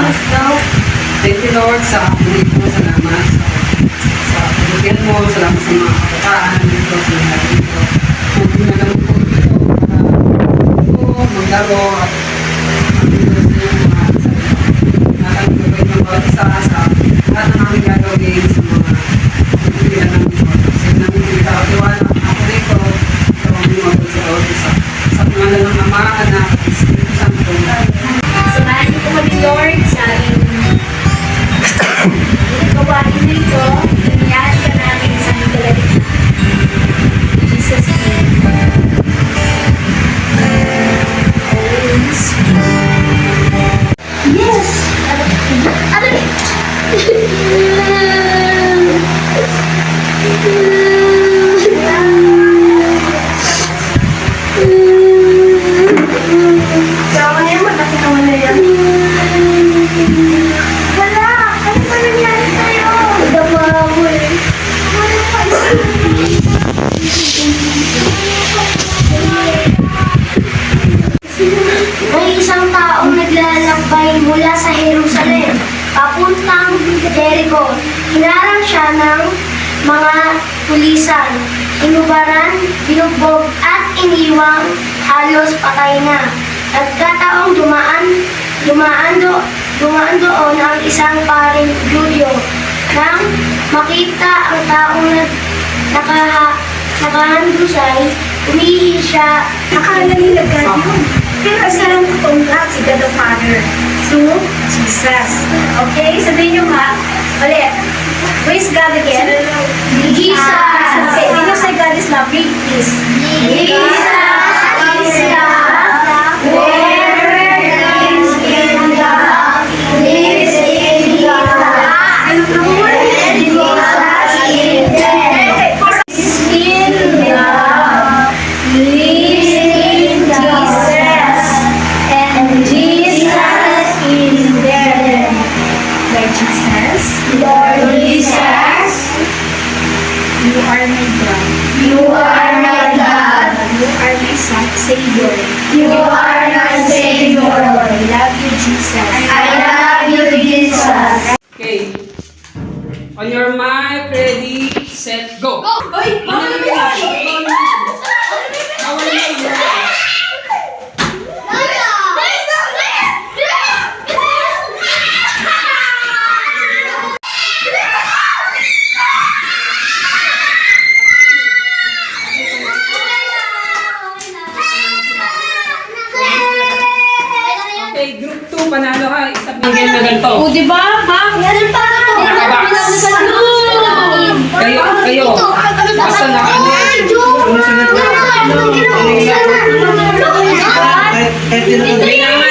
Thank you, Lord, sa pinili mo. Salamat sa pagkakihan mo. Salamat sa mga kabataan dito, sa mga dito. Kung ginagawa po dito para maglaro at magdito sa iyo mga salita. Natanggabayin ng bawat isa sa lahat ng aming gagawin sa mga pagkakihan ng Diyos. Kasi namin pinagkakatiwala ako dito sa mga mga sa bawat isa. Sa pangalan ng Ama, Anak, at Espiritu Santo. Samahan niyo po kami, Lord, sa aming gawain na ito. Inayaan ka namin sa aming kalagitnaan. In Jesus' name. Yes! Wala! Ano ba nangyari sa'yo? Dama mo eh. May isang taong naglalakbay mula sa Jerusalem papuntang Jericho. Hinarang siya ng mga pulisan, inubaran, binugbog at iniwang halos patay na. Nagkataong dumaan doon ang isang paring Judyo. Nang makita ang taong nakahandusay, umihi siya. Akala nila God yun. Pero sa lang totoong God, si God the Father. So, Jesus. Okay? Sabihin nyo nga, ulit. Who is God again? Jesus. Okay, when you say God is loving, is Jesus is love. Wherever there is in love, lives in love. ano na mo? And Jesus in them. In love, lives in Jesus. And Jesus in them. Lord Jesus, Lord Jesus, you are my God. you are my God. You are my Savior. You are my Savior. I love you, Jesus. I love you, Jesus. Okay. On your mic, ready, set, go! Hoy, Bawal yan! Bawal yan! Okay, group 2, panalo ha. Isang game na ganito. O, di ba? Ma'am, Yan pa! Kayo. Basta na ano eh. Ano sunod na? Ano yung